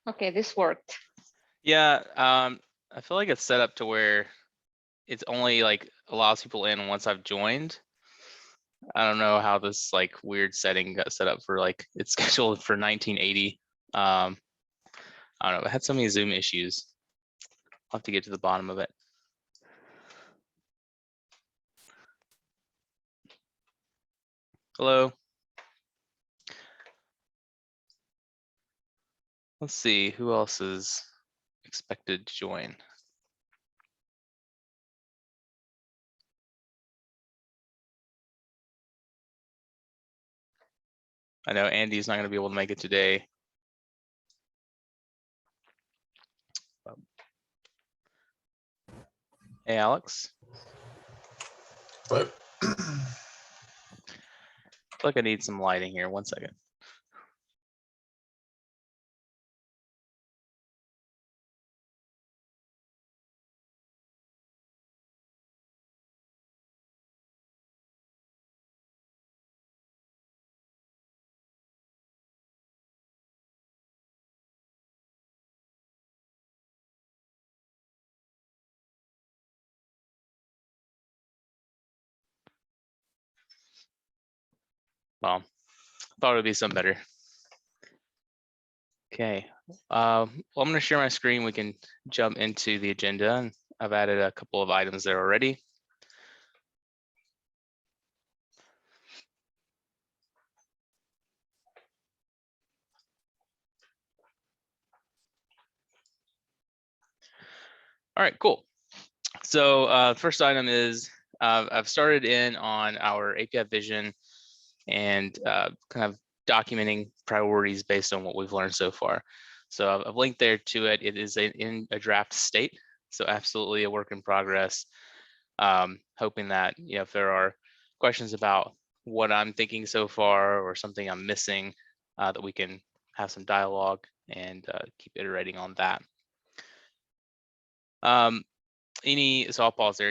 Okay, this worked. Yeah, I feel like it's set up to where it's only like allows people in once I've joined. I don't know how this like weird setting got set up for like it's scheduled for 1980. I don't know. I had so many Zoom issues. I'll have to get to the bottom of it. Hello. Let's see who else is expected to join. I know Andy's not going to be able to make it today. Hey, Alex. What? I feel like I need some lighting here. 1 second. Well, thought it would be some better. Okay. Well, I'm going to share my screen. We can jump into the agenda, and I've added a couple of items there already. All right, cool. So first item is I've started in on our API vision and kind of documenting priorities based on what we've learned so far. So I've linked there to it. It is in a draft state, so absolutely a work in progress. Hoping that if there are questions about what I'm thinking so far or something I'm missing, that we can have some dialogue and keep iterating on that. So I'll pause there.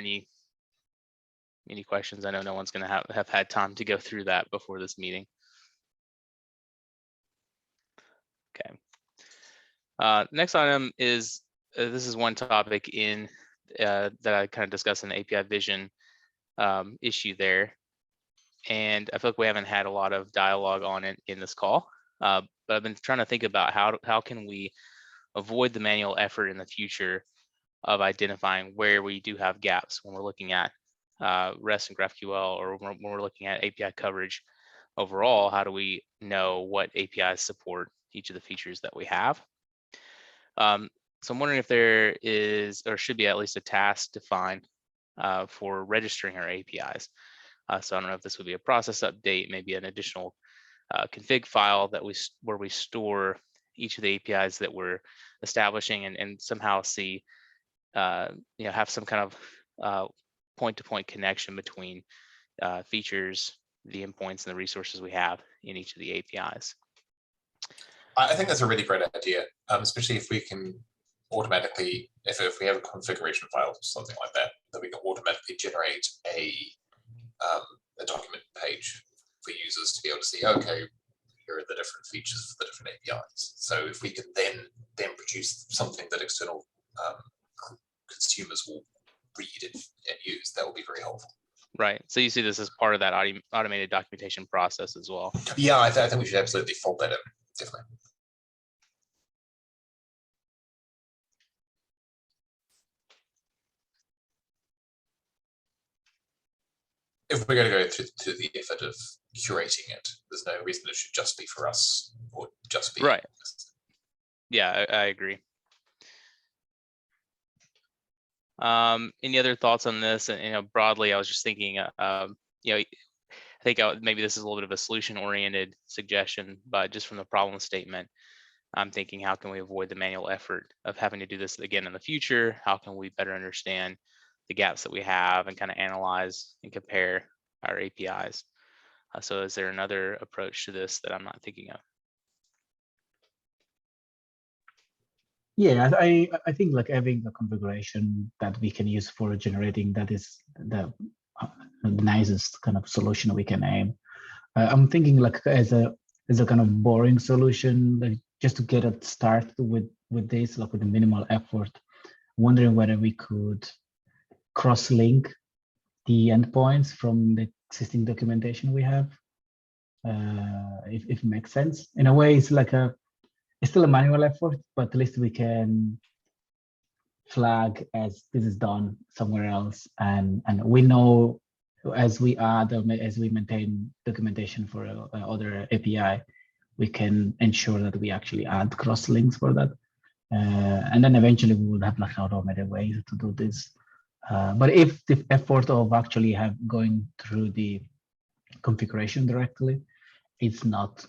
Any questions? I know no one's going to have had time to go through that before this meeting. Okay. Next item is this is one topic in that I kind of discussed in the API vision issue there, and I feel like we haven't had a lot of dialogue on it in this call. But I've been trying to think about how can we avoid the manual effort in the future of identifying where we do have gaps when we're looking at REST and GraphQL, or when we're looking at API coverage overall. How do we know what APIs support each of the features that we have? So I'm wondering if there is or should be at least a task defined for registering our APIs. So I don't know if this would be a process update, maybe an additional config file where we store each of the APIs that we're establishing, and somehow see have some kind of point-to-point connection between features, the endpoints, and the resources we have in each of the APIs. I think that's a really great idea, especially if we can automatically, if we have a configuration file or something like that, that we can automatically generate a document page for users to be able to see, okay, here are the different features for the different APIs. So if we can then produce something that external consumers will read and use, that will be very helpful. Right. So you see this as part of that automated documentation process as well. Yeah, I think we should absolutely fold that in, definitely. If we're going to go to the effort of curating it, there's no reason it should just be for us or just be right. Yeah, I agree. Any other thoughts on this? And broadly, I was just thinking, I think maybe this is a little bit of a solution-oriented suggestion, but just from the problem statement, I'm thinking, how can we avoid the manual effort of having to do this again in the future? How can we better understand the gaps that we have and kind of analyze and compare our APIs? So is there another approach to this that I'm not thinking of? Yeah, I think like having a configuration that we can use for generating that is the nicest kind of solution we can aim. I'm thinking like as a kind of boring solution, like just to get a start with this, like with a minimal effort. Wondering whether we could cross-link the endpoints from the existing documentation we have, if it makes sense. In a way, it's still a manual effort, but at least we can flag as this is done somewhere else, and we know as we add or as we maintain documentation for other API, we can ensure that we actually add cross links for that, and then eventually we will have like automated ways to do this. But if the effort of actually going through the configuration directly, it's not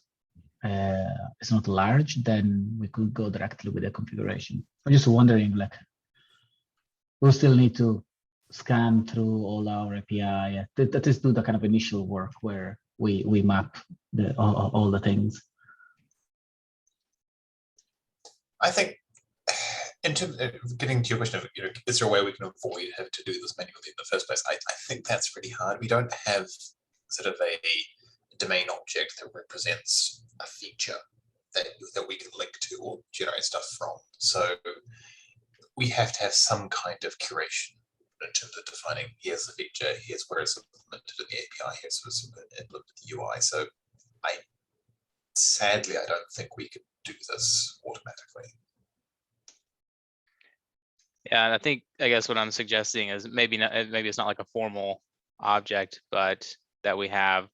large, then we could go directly with the configuration. I'm just wondering, like, we'll still need to scan through all our API. That is do the kind of initial work where we map all the things. I think, in terms of getting to your question of, is there a way we can avoid having to do this manually in the first place? I think that's pretty hard. We don't have sort of a domain object that represents a feature that we can link to or generate stuff from. So we have to have some kind of curation in terms of defining, here's the feature, here's where it's implemented in the API, here's where it's implemented in the UI. So sadly, I don't think we could do this automatically. Yeah, and I guess what I'm suggesting is maybe it's not like a formal object, but that we have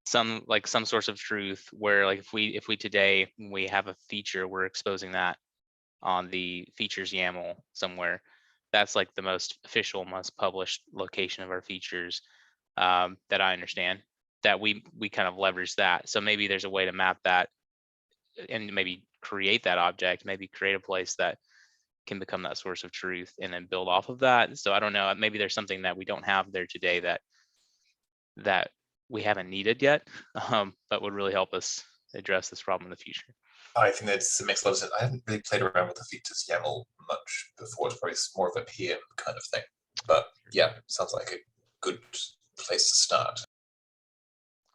some source of truth where, like, if we today we have a feature, we're exposing that on the features YAML somewhere. That's like the most official, most published location of our features, that I understand, that we kind of leverage that. So maybe there's a way to map that and maybe create that object, maybe create a place that can become that source of truth and then build off of that. So I don't know, maybe there's something that we don't have there today that we haven't needed yet, but would really help us address this problem in the future. I think that makes a lot of sense. I haven't really played around with the features YAML much before. It's probably more of a PM kind of thing. But yeah, sounds like a good place to start.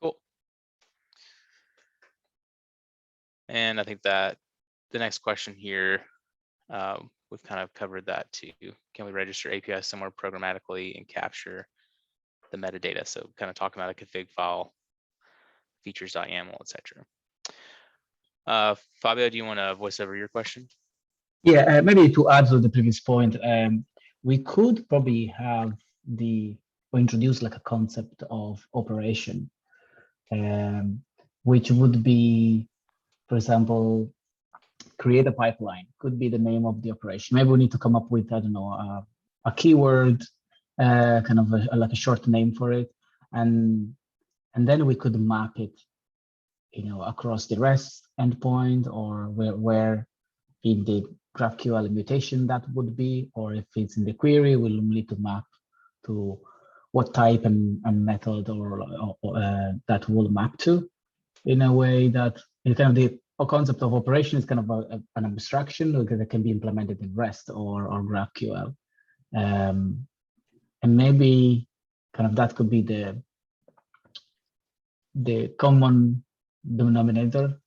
Cool. And I think that the next question here, we've kind of covered that too. Can we register APIs somewhere programmatically and capture the metadata? So kind of talking about a config file, features.yaml, etc. Fabio, do you want to voice over your question? Yeah, maybe to add to the previous point, we could probably have introduce like a concept of operation, which would be, for example, create a pipeline, could be the name of the operation. Maybe we need to come up with, I don't know, a keyword, kind of like a short name for it. And then we could map it across the REST endpoint, or where in the GraphQL mutation that would be, or if it's in the query, we'll need to map to what type and method or that will map to, in a way that kind of the concept of operation is kind of an abstraction that can be implemented in REST or GraphQL. And maybe kind of that could be the common denominator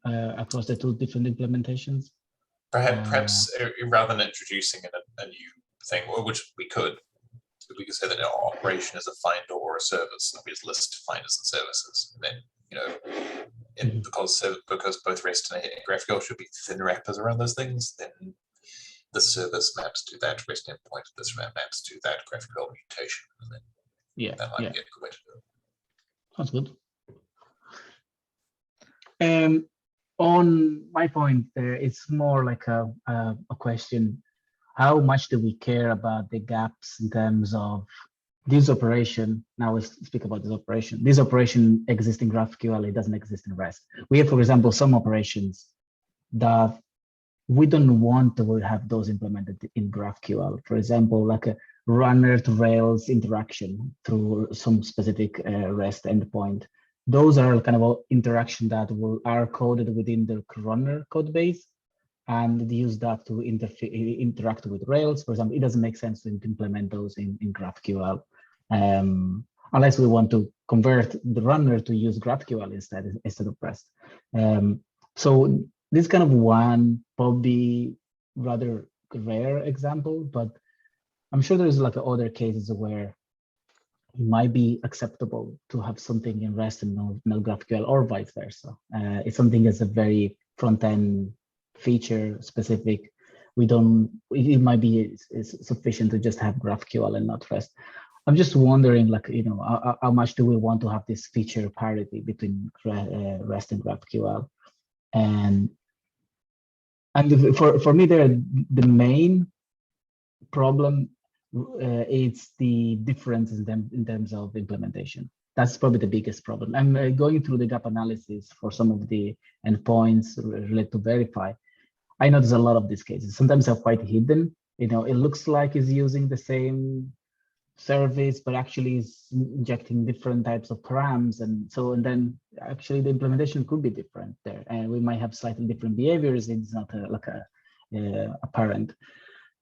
across the two different implementations. Perhaps rather than introducing a new thing, which we could say that our operation is a finder or a service, and we just list finders and services. And then, because both REST and GraphQL should be thin wrappers around those things, then the service maps to that REST endpoint, this maps to that GraphQL mutation, and then that might be a good way to do it. Sounds good. On my point there, it's more like a question: how much do we care about the gaps in terms of this operation? Now we speak about this operation. This operation exists in GraphQL, it doesn't exist in REST. We have, for example, some operations that we don't want to have those implemented in GraphQL. For example, like a runner to Rails interaction through some specific REST endpoint. Those are kind of interaction that are coded within the runner code base, and use that to interact with Rails. For example, it doesn't make sense to implement those in GraphQL, unless we want to convert the runner to use GraphQL instead of REST. So this kind of one probably rather rare example, but I'm sure there's like other cases where it might be acceptable to have something in REST and no GraphQL, or vice versa. It's something that's a very front-end feature specific. It might be sufficient to just have GraphQL and not REST. I'm just wondering, like, how much do we want to have this feature parity between REST and GraphQL? And for me, the main problem is the difference in terms of implementation. That's probably the biggest problem. I'm going through the gap analysis for some of the endpoints related to verify. I notice a lot of these cases. Sometimes they're quite hidden. It looks like it's using the same service, but actually is injecting different types of params, and then actually the implementation could be different there, and we might have slightly different behaviors. It's not apparent.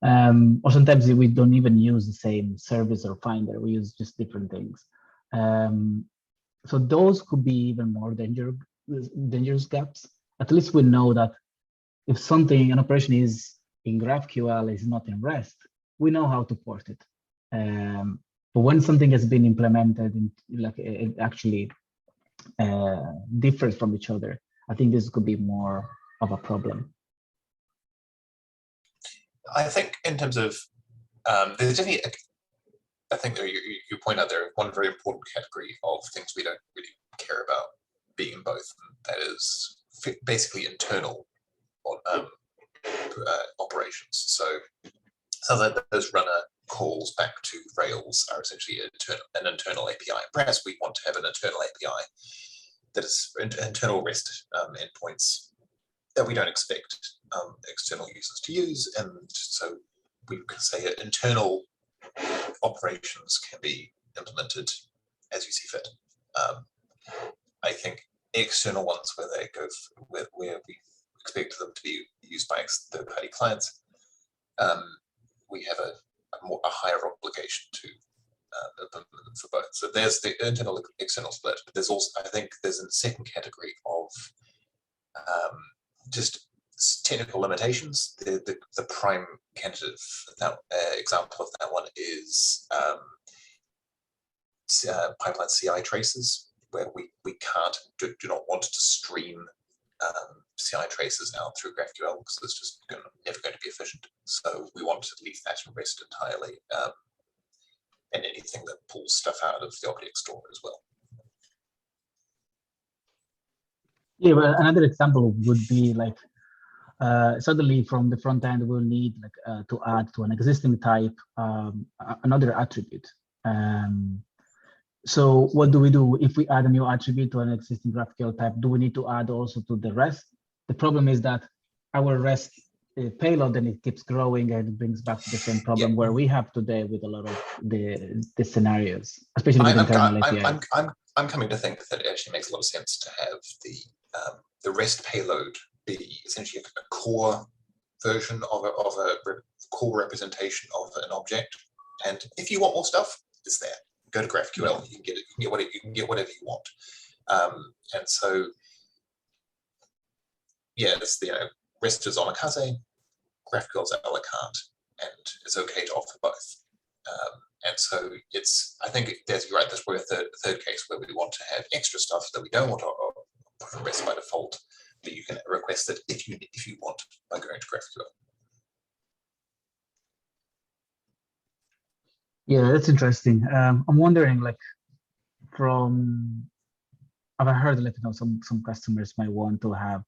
Or sometimes we don't even use the same service or finder. We use just different things. So those could be even more dangerous gaps. At least we know that if an operation is in GraphQL, is not in REST, we know how to port it. But when something has been implemented it actually differs from each other, I think this could be more of a problem. I think in terms of, there's definitely, I think you point out there one very important category of things we don't really care about being in both. That is basically internal operations. So sounds like those runner calls back to Rails are essentially an internal API. Perhaps we want to have an internal API that is internal REST endpoints that we don't expect external users to use, and so we could say internal operations can be implemented as you see fit. I think external ones where they go where we expect them to be used by third-party clients, we have a higher obligation to implement them for both. So there's the internal external split, but there's also, I think there's a second category of just technical limitations. The prime candidate for that example of that one is pipeline CI traces, where we can't do not want to stream CI traces out through GraphQL because it's just never going to be efficient. So we want to leave that in REST entirely, and anything that pulls stuff out of the object store as well. Yeah, well, another example would be like suddenly from the front end we'll need to add to an existing type another attribute. So what do we do if we add a new attribute to an existing GraphQL type? Do we need to add also to the REST? The problem is that our REST payload, then it keeps growing and it brings back to the same problem where we have today with a lot of the scenarios, especially with internal APIs. I'm coming to think that it actually makes a lot of sense to have the REST payload be essentially a core version of a core representation of an object. And if you want more stuff, it's there. Go to GraphQL. You can get it. You can get whatever you want. And so, yeah, it's the REST is omakase, GraphQL's a la carte, and it's okay to offer both. And so I think you're right. That's probably a third case where we want to have extra stuff that we don't want to put in REST by default, but you can request it if you want by going to GraphQL. Yeah, that's interesting. I'm wondering, like, I've heard, like, some customers might want to have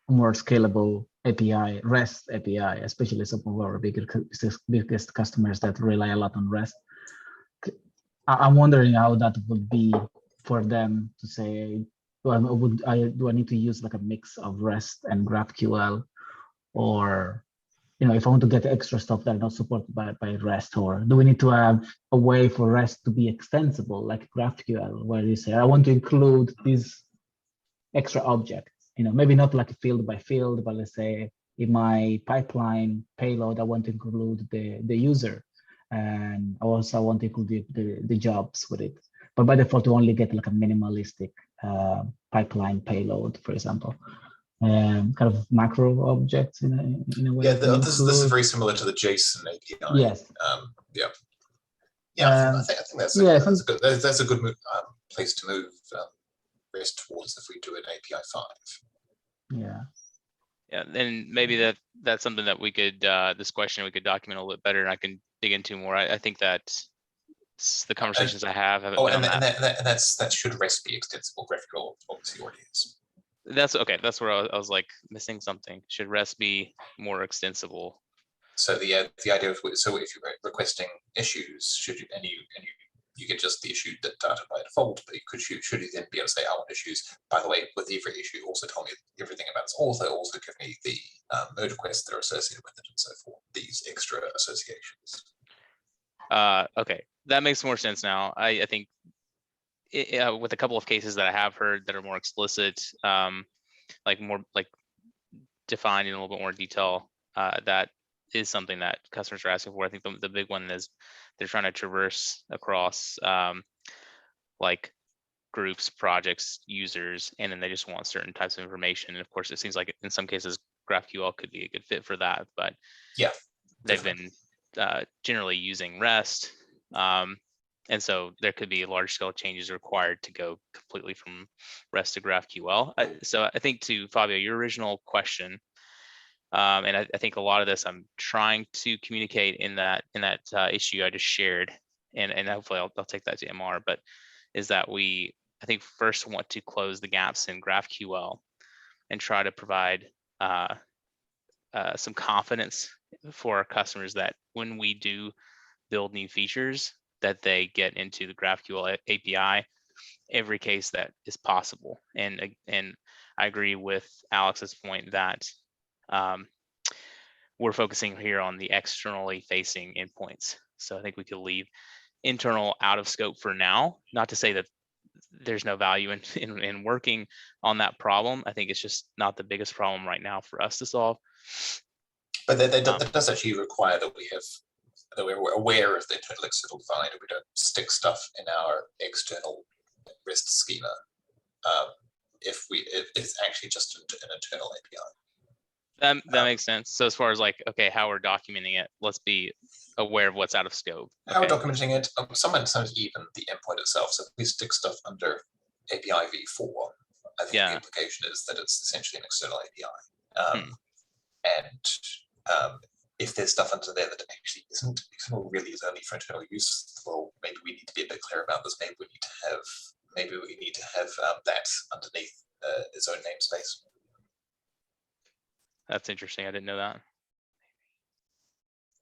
more scalable API, REST API, especially some of our biggest customers that rely a lot on REST. I'm wondering how that would be for them to say, well, do I need to use like a mix of REST and GraphQL, or if I want to get extra stuff that are not supported by REST, or do we need to have a way for REST to be extensible like GraphQL, where you say, I want to include these extra objects, maybe not like field by field, but let's say in my pipeline payload, I want to include the user, and also I want to include the jobs with it. But by default, you only get like a minimalistic pipeline payload, for example. Kind of macro objects in a way. Yeah, this is very similar to the JSON API. Yes. I think that's a good place to move REST towards if we do an API 5. Yeah, and maybe that's something that we could this question we could document a little bit better, and I can dig into more. I think that the conversations I have. That should REST be extensible. GraphQL obviously already is. That's okay. That's where I was like missing something. Should REST be more extensible? So the idea of, so if you're requesting issues, you get just the issued data by default, but should you then be able to say, I want issues, by the way, with every issue, also tell me everything about its author, also give me the merge requests that are associated with it, and so forth, these extra associations. Okay, that makes more sense now. I think with a couple of cases that I have heard that are more explicit, like more like defined in a little bit more detail, that is something that customers are asking for. I think the big one is they're trying to traverse across like groups, projects, users, and then they just want certain types of information. And of course, it seems like in some cases GraphQL could be a good fit for that, but yeah, they've been generally using REST. And so there could be large scale changes required to go completely from REST to GraphQL. So I think to Fabio, your original question, and I think a lot of this I'm trying to communicate in that issue I just shared, and hopefully I'll take that to MR, but is that I think first want to close the gaps in GraphQL and try to provide some confidence for our customers that when we do build new features, that they get into the GraphQL API every case that is possible. And I agree with Alex's point that we're focusing here on the externally facing endpoints. So I think we could leave internal out of scope for now. Not to say that there's no value in working on that problem. I think it's just not the biggest problem right now for us to solve. But that does actually require that we're aware of the internal external divide, and we don't stick stuff in our external REST schema. If it's actually just an internal API. That makes sense. So as far as like, okay, how we're documenting it, let's be aware of what's out of scope. How we're documenting it, sometimes even the endpoint itself. So if we stick stuff under API v4, I think the implication is that it's essentially an external API. And if there's stuff under there that actually isn't external, really is only for internal use, well, maybe we need to be a bit clear about this. Maybe we need to have that underneath its own namespace. That's interesting. I didn't know that.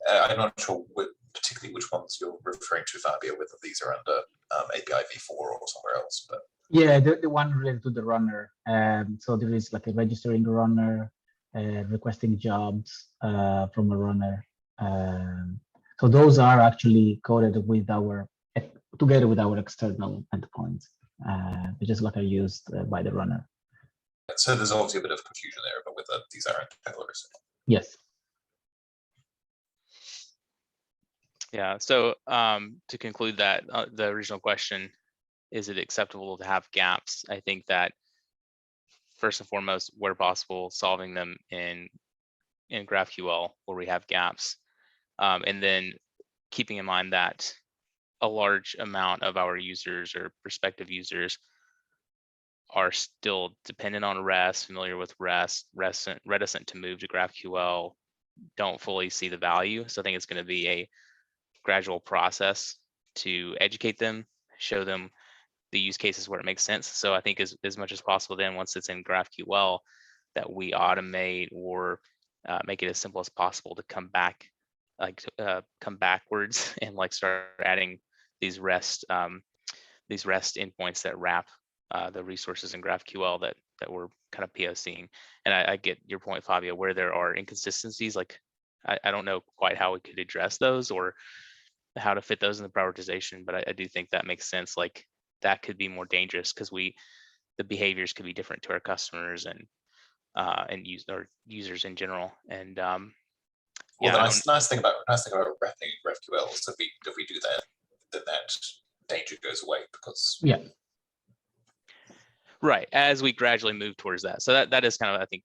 I'm not sure particularly which ones you're referring to, Fabio, whether these are under API v4 or somewhere else. But yeah, the one related to the runner. So there is like a registering runner, requesting jobs from a runner. So those are actually coded with together with our external endpoints, which is what are used by the runner. so there's obviously a bit of confusion there, but whether these are tailors. Yes. Yeah. So to conclude that, the original question, is it acceptable to have gaps? I think that first and foremost, where possible, solving them in GraphQL where we have gaps, and then keeping in mind that a large amount of our users or prospective users are still dependent on REST, familiar with REST, reticent to move to GraphQL, don't fully see the value. So I think it's going to be a gradual process to educate them, show them the use cases where it makes sense. So I think as much as possible, then once it's in GraphQL, that we automate or make it as simple as possible to come back, come backwards and like start adding these REST endpoints that wrap the resources in GraphQL that we're kind of POCing. And I get your point, Fabio, where there are inconsistencies. Like I don't know quite how we could address those or how to fit those in the prioritization, but I do think that makes sense. Like that could be more dangerous because the behaviors could be different to our customers and users in general. And Well, yeah, the nice thing about wrapping GraphQL is if we do that, then that danger goes away because yeah. Right, as we gradually move towards that. So that is kind of, I think,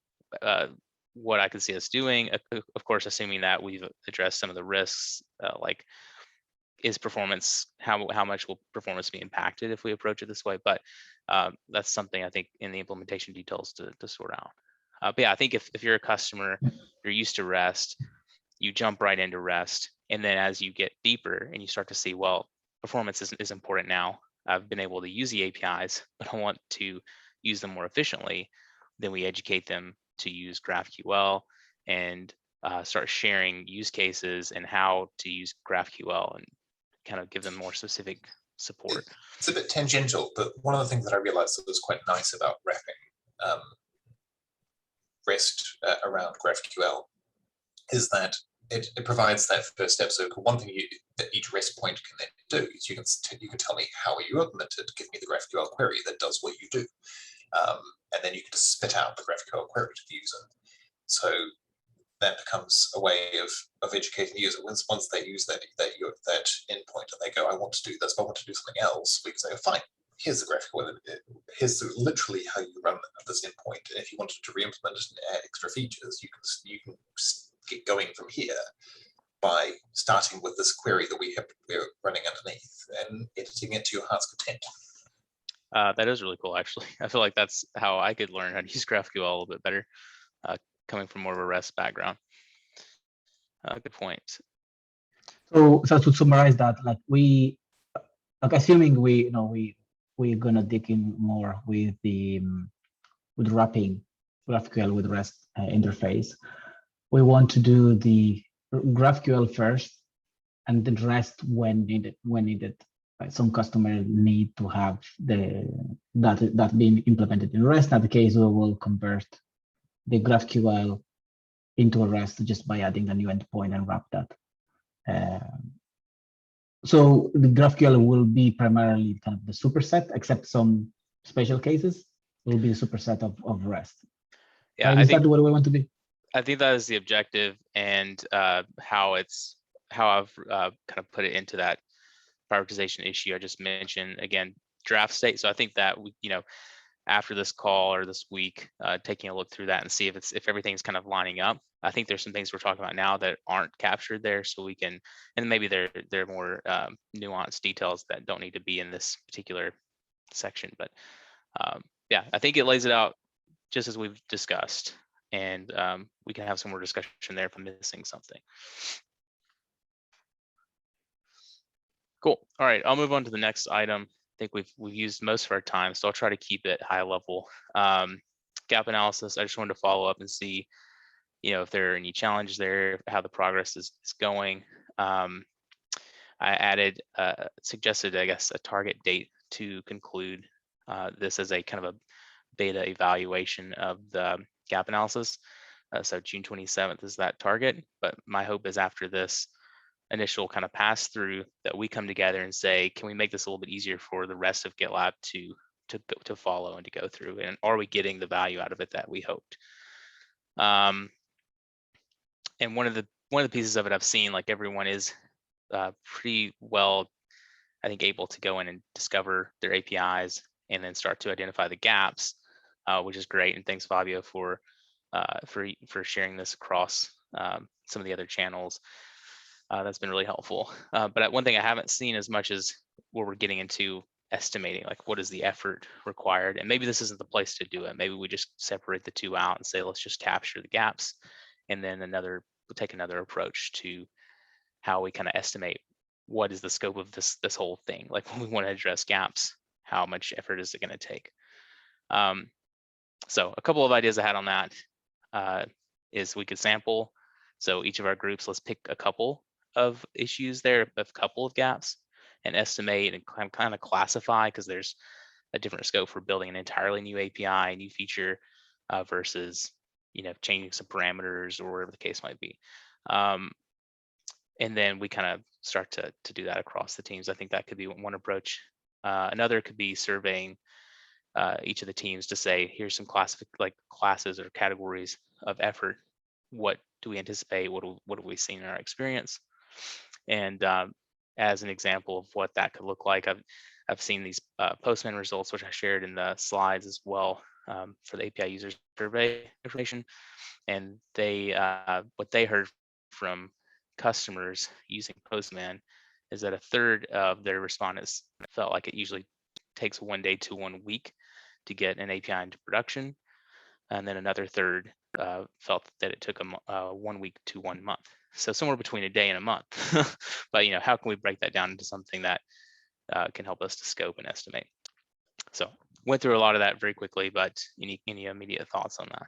what I could see us doing. Of course, assuming that we've addressed some of the risks, like is performance, how much will performance be impacted if we approach it this way? But that's something I think in the implementation details to sort out. But yeah, I think if you're a customer, you're used to REST, you jump right into REST, and then as you get deeper and you start to see, well, performance is important now. I've been able to use the APIs, but I want to use them more efficiently. Then we educate them to use GraphQL and start sharing use cases and how to use GraphQL and kind of give them more specific support. It's a bit tangential, but one of the things that I realized that was quite nice about wrapping REST around GraphQL is that it provides that first step. So one thing that each REST point can then do is you can tell me how are you implemented, give me the GraphQL query that does what you do, and then you can just spit out the GraphQL query to the user. So that becomes a way of educating the user. Once they use that endpoint and they go, I want to do this, but I want to do something else, we can say, oh, fine, here's the GraphQL. Here's literally how you run this endpoint. And if you wanted to re-implement it and add extra features, you can get going from here by starting with this query that we're running underneath and editing it to your heart's content. That is really cool, actually. I feel like that's how I could learn how to use GraphQL a little bit better, coming from more of a REST background. Good point. So to summarize that, assuming we're gonna dig in more with with wrapping GraphQL with REST interface, we want to do the GraphQL first, and then REST when needed. Right? Some customers need to have that being implemented in REST. In that case, we will convert the GraphQL into a REST just by adding a new endpoint and wrap that. So the GraphQL will be primarily kind of the superset, except some special cases will be a superset of REST. Yeah, Is that what we want to be? I think that is the objective, and how I've kind of put it into that prioritization issue I just mentioned. Again, draft state. So I think that after this call or this week, taking a look through that and see if everything's kind of lining up. I think there's some things we're talking about now that aren't captured there, so we can, and maybe they're more nuanced details that don't need to be in this particular section. But yeah, I think it lays it out just as we've discussed, and we can have some more discussion there if I'm missing something. Cool. All right, I'll move on to the next item. I think we've used most of our time, so I'll try to keep it high level. Gap analysis. I just wanted to follow up and see, if there are any challenges there, how the progress is going. I added, suggested, I guess, a target date to conclude this as a kind of a beta evaluation of the gap analysis. So June 27th is that target, but my hope is after this initial kind of pass through that we come together and say, can we make this a little bit easier for the rest of GitLab to follow and to go through, and are we getting the value out of it that we hoped? And one of the pieces of it I've seen, like everyone is pretty well, I think, able to go in and discover their APIs and then start to identify the gaps, which is great. And thanks, Fabio, for sharing this across some of the other channels. That's been really helpful. But one thing I haven't seen as much as where we're getting into estimating, like what is the effort required, and maybe this isn't the place to do it. Maybe we just separate the two out and say, let's just capture the gaps, and then we'll take another approach to how we kind of estimate what is the scope of this whole thing. Like when we want to address gaps, how much effort is it going to take? So a couple of ideas I had on that is we could sample. So each of our groups, let's pick a couple of issues there, a couple of gaps, and estimate and kind of classify, because there's a different scope for building an entirely new API, new feature, versus changing some parameters or whatever the case might be. And then we kind of start to do that across the teams. I think that could be one approach. Another could be surveying each of the teams to say, here's some classes or categories of effort. What do we anticipate? What have we seen in our experience? And as an example of what that could look like, I've seen these Postman results, which I shared in the slides as well, for the API user survey information. And they what they heard from customers using Postman is that a third of their respondents felt like it usually takes 1 day to 1 week to get an API into production, and then another third felt that it took them 1 week to 1 month. So somewhere between a day and a month. But how can we break that down into something that can help us to scope and estimate? So went through a lot of that very quickly, but any immediate thoughts on that?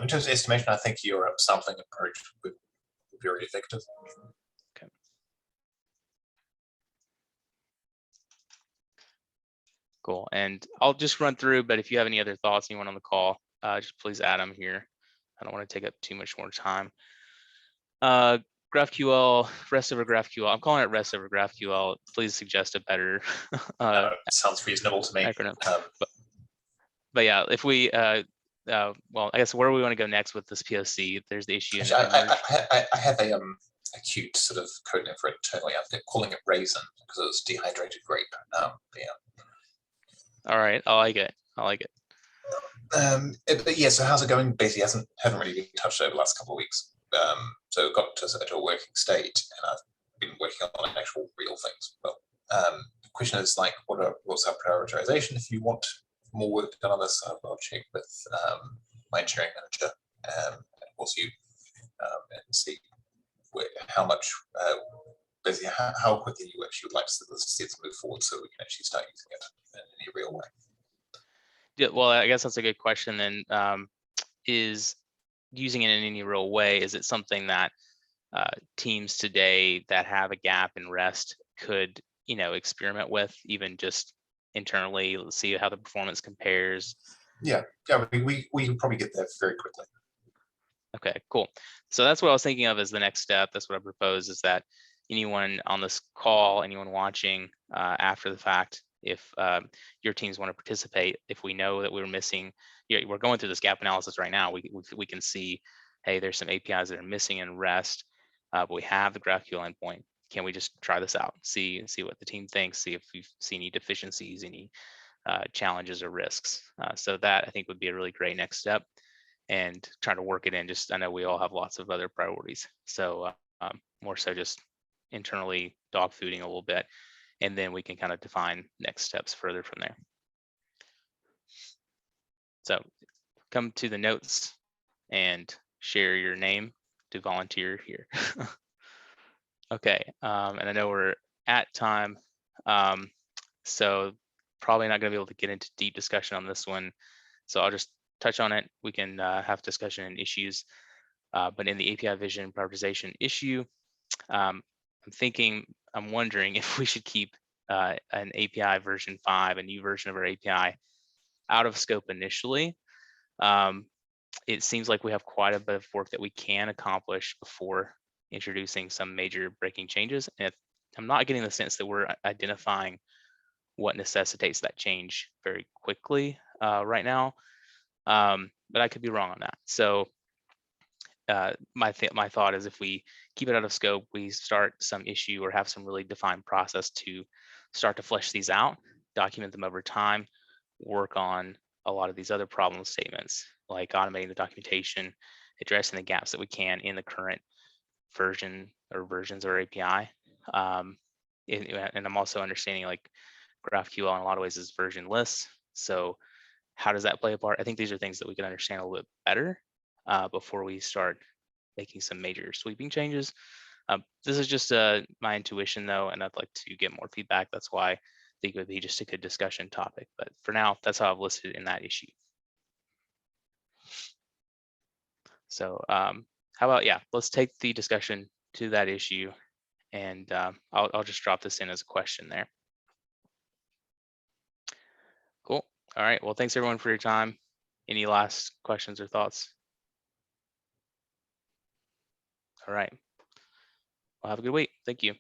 In terms of estimation, I think your sampling approach would be very effective. Okay. Cool. And I'll just run through, but if you have any other thoughts, anyone on the call, just please add them here. I don't want to take up too much more time. GraphQL, REST over GraphQL. I'm calling it REST over GraphQL. Please suggest a better sounds reasonable to me. Acronym. But yeah, if we well, I guess where we want to go next with this POC, there's the issue. I have a cute sort of code name for it internally. I'm calling it Raisin because it's dehydrated grape. Yeah. All right, I like it. But yeah, so how's it going? Basically, haven't really been touched over the last couple of weeks. So got to a working state, and I've been working on actual real things. Well, the question is like, what's our prioritization? If you want more work done on this, I'll check with my engineering manager and also you, and see how much, basically how quickly you actually would like to see this move forward, so we can actually start using it in any real way. Yeah, well, I guess that's a good question then. Is using it in any real way, is it something that teams today that have a gap in REST could experiment with, even just internally? Let's see how the performance compares. Yeah, we can probably get there very quickly. Okay, cool. So that's what I was thinking of as the next step. That's what I propose, is that anyone on this call, anyone watching after the fact, if your teams want to participate, if we know that we're missing, we're going through this gap analysis right now, we can see, hey, there's some APIs that are missing in REST, but we have the GraphQL endpoint. Can we just try this out, see what the team thinks, see if we see any deficiencies, any challenges or risks? So that, I think, would be a really great next step, and trying to work it in. Just, I know we all have lots of other priorities, so more so just internally dog fooding a little bit, and then we can kind of define next steps further from there. So come to the notes and share your name to volunteer here. Okay, and I know we're at time, so probably not going to be able to get into deep discussion on this one, so I'll just touch on it. We can have discussion and issues, but in the API vision prioritization issue, I'm wondering if we should keep an API version 5, a new version of our API, out of scope initially. It seems like we have quite a bit of work that we can accomplish before introducing some major breaking changes. And I'm not getting the sense that we're identifying what necessitates that change very quickly right now, but I could be wrong on that. So my thought is, if we keep it out of scope, we start some issue or have some really defined process to start to flesh these out, document them over time, work on a lot of these other problem statements, like automating the documentation, addressing the gaps that we can in the current version or versions of our API. And I'm also understanding like GraphQL in a lot of ways is versionless. So how does that play a part? I think these are things that we can understand a little bit better before we start making some major sweeping changes. This is just my intuition though, and I'd like to get more feedback. That's why I think it would be just a good discussion topic. But for now, that's how I've listed in that issue. So how about, yeah, let's take the discussion to that issue, and I'll just drop this in as a question there. Cool. All right. Well, thanks everyone for your time. Any last questions or thoughts? All right. Well, have a good week. Thank you.